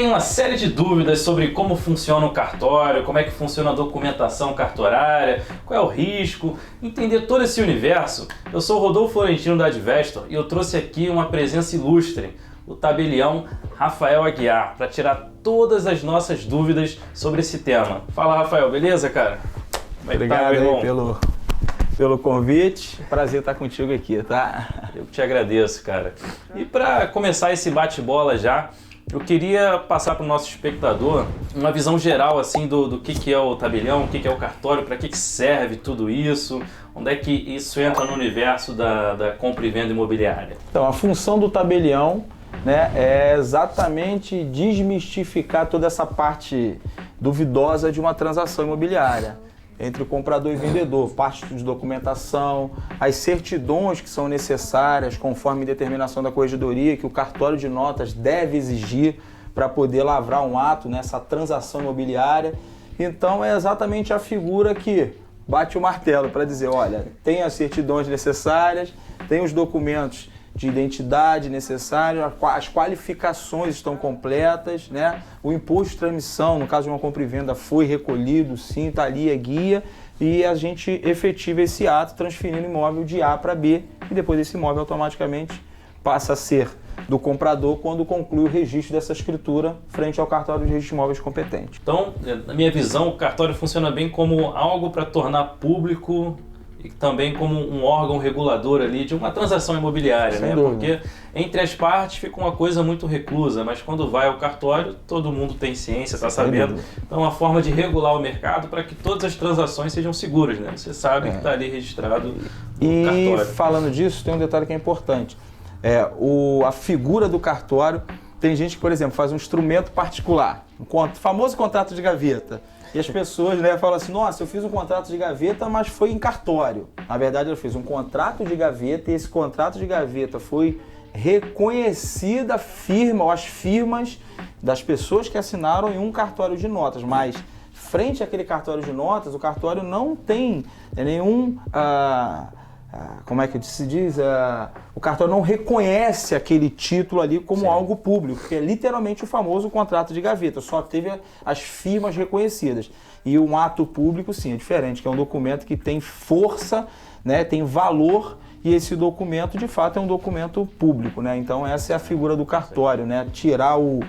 tem uma série de dúvidas sobre como funciona o cartório, como é que funciona a documentação cartorária, qual é o risco, entender todo esse universo. Eu sou o Rodolfo Florentino da Advestor e eu trouxe aqui uma presença ilustre, o tabelião Rafael Aguiar, para tirar todas as nossas dúvidas sobre esse tema. Fala, Rafael, beleza, cara? Como é que tá, meu irmão? Pelo convite, prazer estar contigo aqui, tá? Eu te agradeço, cara. E para começar esse bate-bola já, eu queria passar para o nosso espectador uma visão geral assim do que é o tabelião, o que é o cartório, para que serve tudo isso, onde é que isso entra no universo da compra e venda imobiliária. Então, a função do tabelião, né, é exatamente desmistificar toda essa parte duvidosa de uma transação imobiliária entre o comprador e vendedor, parte de documentação, as certidões que são necessárias conforme determinação da corregedoria que o cartório de notas deve exigir para poder lavrar um ato nessa transação imobiliária. Então é exatamente a figura que bate o martelo para dizer, olha, tem as certidões necessárias, tem os documentos de identidade necessários, as qualificações estão completas, né? O imposto de transmissão, no caso de uma compra e venda, foi recolhido, sim, está ali, é guia, e a gente efetiva esse ato transferindo o imóvel de A para B, e depois esse imóvel automaticamente passa a ser do comprador quando conclui o registro dessa escritura frente ao cartório de registro de imóveis competente. Então, na minha visão, o cartório funciona bem como algo para tornar público e também como um órgão regulador ali de uma transação imobiliária, né? Porque entre as partes fica uma coisa muito reclusa, mas quando vai ao cartório, todo mundo tem ciência, está sabendo. Então é uma forma de regular o mercado para que todas as transações sejam seguras, né? Você sabe que está ali registrado no cartório. E falando disso, tem um detalhe que é importante. A figura do cartório, tem gente que, por exemplo, faz um instrumento particular, o famoso contrato de gaveta. E as pessoas, né, falam assim, nossa, eu fiz um contrato de gaveta, mas foi em cartório. Na verdade, eu fiz um contrato de gaveta e esse contrato de gaveta foi reconhecida firma, ou as firmas das pessoas que assinaram em um cartório de notas. Mas, frente àquele cartório de notas, o cartório não tem nenhum... como é que se diz? O cartório não reconhece aquele título ali como algo público, que é literalmente o famoso contrato de gaveta, só teve as firmas reconhecidas. E um ato público, sim, é diferente, que é um documento que tem força, né, tem valor, e esse documento, de fato, é um documento público, né? Então, essa é a figura do cartório, né? Tirar o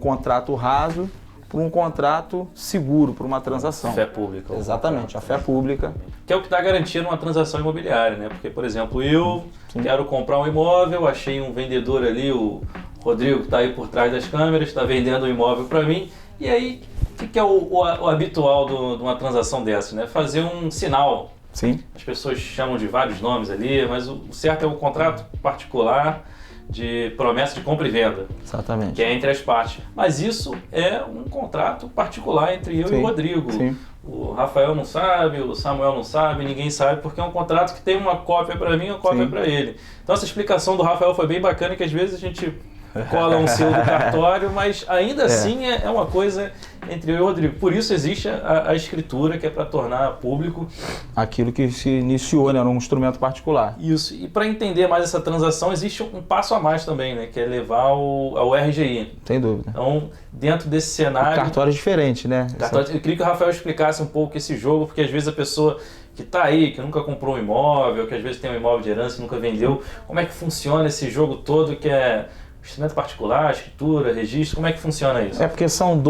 contrato raso por um contrato seguro, por uma transação. Fé pública. Exatamente, a fé pública. Que é o que dá garantia numa transação imobiliária, né? Porque, por exemplo, eu quero comprar um imóvel, achei um vendedor ali, o Rodrigo, que está aí por trás das câmeras, está vendendo um imóvel para mim, e aí, o que é o habitual de uma transação dessa, né? Fazer um sinal. Sim. As pessoas chamam de vários nomes ali, mas o certo é o contrato particular de promessa de compra e venda. Exatamente. Que é entre as partes. Mas isso é um contrato particular entre eu e o Rodrigo. Sim. O Rafael não sabe, o Samuel não sabe, ninguém sabe, porque é um contrato que tem uma cópia para mim e uma cópia para ele. Então essa explicação do Rafael foi bem bacana, que às vezes a gente cola um selo do cartório, mas ainda assim é uma coisa entre eu e o Rodrigo. Por isso existe a escritura, que é para tornar público aquilo que se iniciou, né, num instrumento particular. Isso. E para entender mais essa transação, existe um passo a mais também, né, que é levar ao RGI. Sem dúvida. Então, dentro desse cenário... O cartório é diferente, né? Eu queria que o Rafael explicasse um pouco esse jogo, porque às vezes a pessoa que está aí, que nunca comprou um imóvel, que às vezes tem um imóvel de herança e nunca vendeu, como é que funciona esse jogo todo que é instrumento particular, escritura, registro, como é que funciona isso? É porque são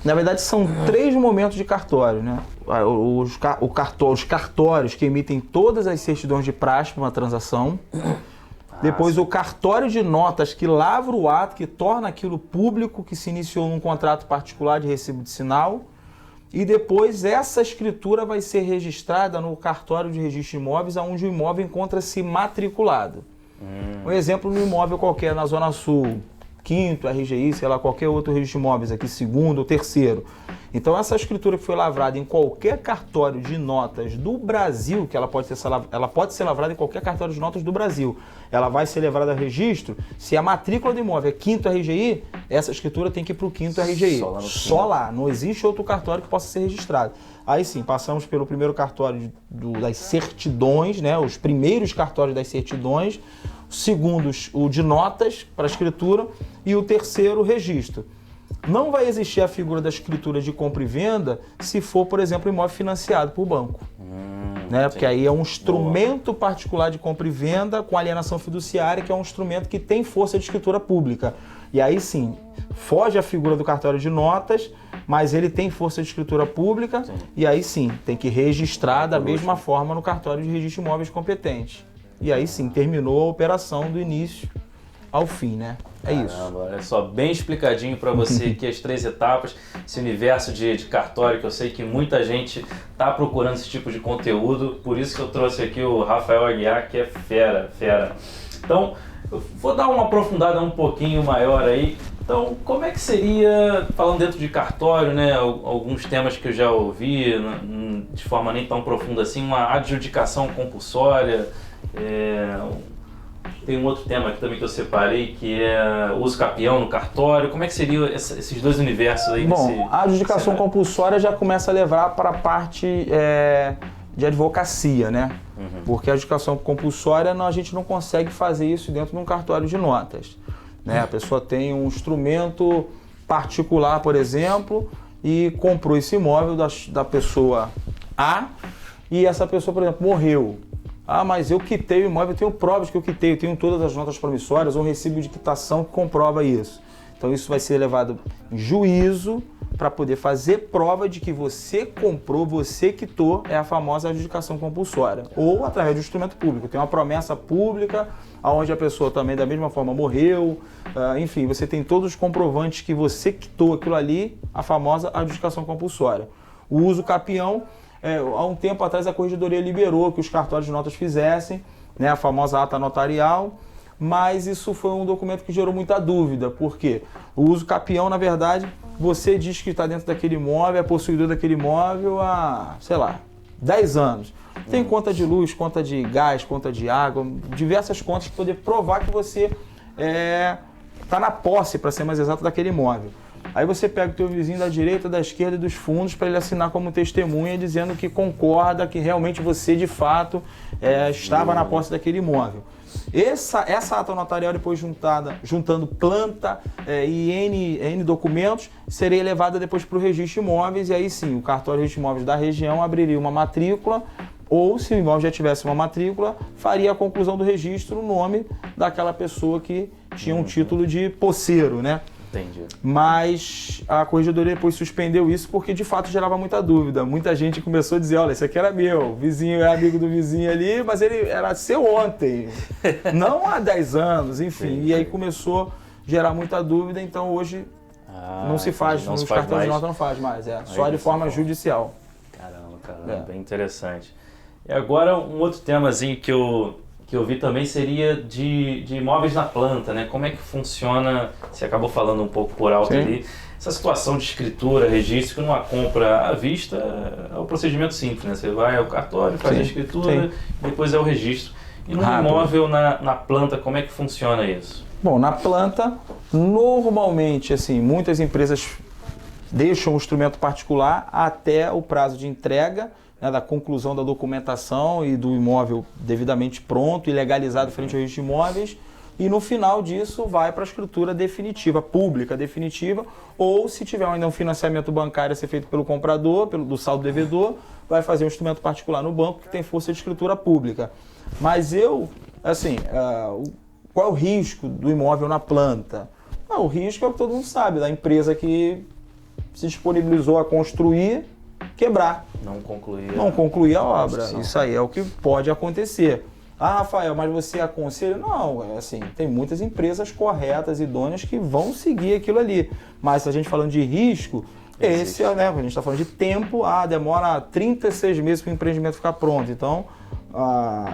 na verdade são 3 momentos de cartório, né? Os cartórios que emitem todas as certidões de praxe para uma transação, depois o cartório de notas que lavra o ato, que torna aquilo público, que se iniciou num contrato particular de recibo de sinal, e depois essa escritura vai ser registrada no cartório de registro de imóveis, onde o imóvel encontra-se matriculado. Um exemplo no imóvel qualquer na Zona Sul, 5º RGI, sei lá, qualquer outro registro de imóveis aqui, 2º ou 3º. Então essa escritura que foi lavrada em qualquer cartório de notas do Brasil, que ela pode ser lavrada em qualquer cartório de notas do Brasil, ela vai ser levada a registro, se a matrícula do imóvel é 5º RGI, essa escritura tem que ir para o 5º RGI. Só lá, não existe outro cartório que possa ser registrado. Aí sim, passamos pelo primeiro cartório das certidões, né, os primeiros cartórios das certidões, o segundo, o de notas para escritura, e o terceiro, o registro. Não vai existir a figura da escritura de compra e venda se for, por exemplo, imóvel financiado por banco. Né? Porque aí é um instrumento particular de compra e venda com alienação fiduciária, que é um instrumento que tem força de escritura pública. E aí sim, foge a figura do cartório de notas, mas ele tem força de escritura pública, e aí sim, tem que registrar da mesma forma no cartório de registro de imóveis competente. E aí sim, terminou a operação do início ao fim, né? É isso. Olha só, bem explicadinho para você aqui as 3 etapas, esse universo de cartório que eu sei que muita gente está procurando esse tipo de conteúdo, por isso que eu trouxe aqui o Rafael Aguiar, que é fera. Então, eu vou dar uma aprofundada um pouquinho maior aí. Então, como é que seria, falando dentro de cartório, né, alguns temas que eu já ouvi, de forma nem tão profunda assim, uma adjudicação compulsória, tem um outro tema aqui também que eu separei, que é o uso capião no cartório. Como é que seriam esses 2 universos aí? Bom, a adjudicação compulsória já começa a levar para a parte de advocacia, né? Porque a adjudicação compulsória a gente não consegue fazer isso dentro de um cartório de notas. Né? A pessoa tem um instrumento particular, por exemplo, e comprou esse imóvel da pessoa A, e essa pessoa, por exemplo, morreu. Ah, mas eu quitei o imóvel, eu tenho provas que eu quitei, eu tenho todas as notas promissórias ou um recibo de quitação que comprova isso. Então isso vai ser levado em juízo para poder fazer prova de que você comprou, você quitou, é a famosa adjudicação compulsória. Ou através de um instrumento público. Tem uma promessa pública, onde a pessoa também da mesma forma morreu, enfim, você tem todos os comprovantes que você quitou aquilo ali, a famosa adjudicação compulsória. O uso capião, há um tempo atrás a Corregedoria liberou que os cartórios de notas fizessem, né, a famosa ata notarial, mas isso foi um documento que gerou muita dúvida, porque o uso capião, na verdade, você diz que está dentro daquele imóvel, é possuidor daquele imóvel há, sei lá, 10 anos. Tem conta de luz, conta de gás, conta de água, diversas contas para poder provar que você está na posse, para ser mais exato, daquele imóvel. Aí você pega o teu vizinho da direita, da esquerda e dos fundos para ele assinar como testemunha, dizendo que concorda, que realmente você, de fato, estava na posse daquele imóvel. Essa ata notarial, depois juntando planta e N documentos, seria levada depois para o registro de imóveis, e aí sim, o cartório de registro de imóveis da região abriria uma matrícula, ou se o imóvel já tivesse uma matrícula, faria a conclusão do registro no nome daquela pessoa que tinha um título de posseiro, né? Entendi. Mas a Corregedoria depois suspendeu isso porque de fato gerava muita dúvida. Muita gente começou a dizer, olha, esse aqui era meu, o vizinho é amigo do vizinho ali, mas ele era seu ontem, não há 10 anos, enfim. E aí começou a gerar muita dúvida, então hoje não se faz, nos cartões de nota não faz mais, só de forma judicial. Caramba, bem interessante. E agora um outro temazinho que eu vi também seria de imóveis na planta, né? Como é que funciona, você acabou falando um pouco por alto ali, essa situação de escritura, registro, que numa compra à vista é o procedimento simples, né? Você vai ao cartório, faz a escritura, depois é o registro. E no imóvel na planta, como é que funciona isso? Bom, na planta, normalmente, assim, muitas empresas deixam o instrumento particular até o prazo de entrega, né, da conclusão da documentação e do imóvel devidamente pronto e legalizado frente ao registro de imóveis, e no final disso vai para a escritura definitiva, pública definitiva, ou se tiver ainda um financiamento bancário a ser feito pelo comprador, do saldo devedor, vai fazer um instrumento particular no banco que tem força de escritura pública. Mas qual é o risco do imóvel na planta? O risco é o que todo mundo sabe, da empresa que se disponibilizou a construir, quebrar. Não concluir a obra. Isso aí é o que pode acontecer. Ah, Rafael, mas você aconselha? Não, tem muitas empresas corretas, idôneas, que vão seguir aquilo ali. Mas se a gente falando de risco, a gente está falando de tempo, demora 36 meses para o empreendimento ficar pronto. Então,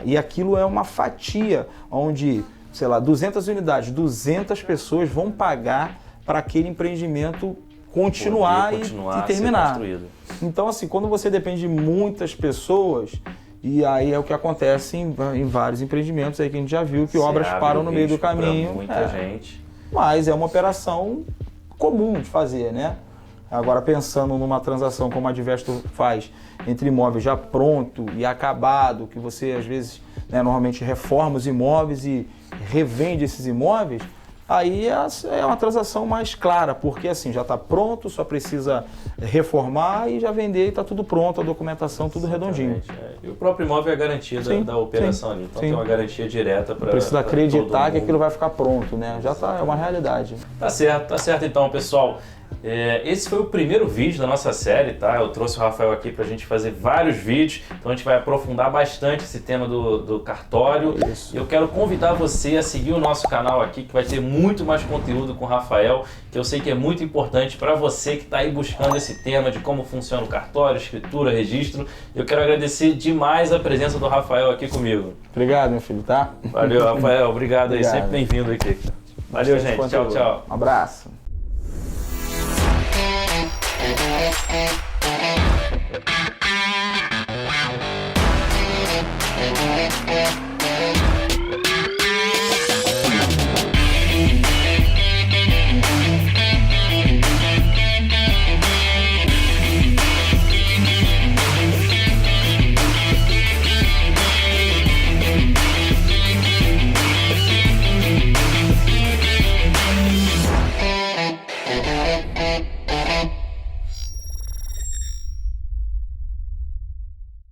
e aquilo é uma fatia, onde, 200 unidades, 200 pessoas vão pagar para aquele empreendimento continuar e terminar. Então, quando você depende de muitas pessoas, e aí é o que acontece em vários empreendimentos aí que a gente já viu, que obras param no meio do caminho. Muita gente. Mas é uma operação comum de fazer, né? Agora, pensando numa transação como a Advesto faz, entre imóvel já pronto e acabado, que você às vezes, normalmente reforma os imóveis e revende esses imóveis, aí é uma transação mais clara, porque assim, já está pronto, só precisa reformar e já vender e está tudo pronto, a documentação, tudo redondinho. E o próprio imóvel é a garantia da operação ali, então tem uma garantia direta para precisa acreditar que aquilo vai ficar pronto, né? Já tá, é uma realidade. Tá certo então, pessoal. Esse foi o primeiro vídeo da nossa série, tá? Eu trouxe o Rafael aqui pra gente fazer vários vídeos, então a gente vai aprofundar bastante esse tema do cartório. Isso. Eu quero convidar você a seguir o nosso canal aqui, que vai ter muito mais conteúdo com o Rafael, que eu sei que é muito importante para você que está aí buscando esse tema de como funciona o cartório, escritura, registro. Eu quero agradecer demais a presença do Rafael aqui comigo. Obrigado, meu filho, tá? Valeu, Rafael. Obrigado aí, sempre bem-vindo aqui. Valeu, gente. Tchau, tchau. Um abraço. Yeah.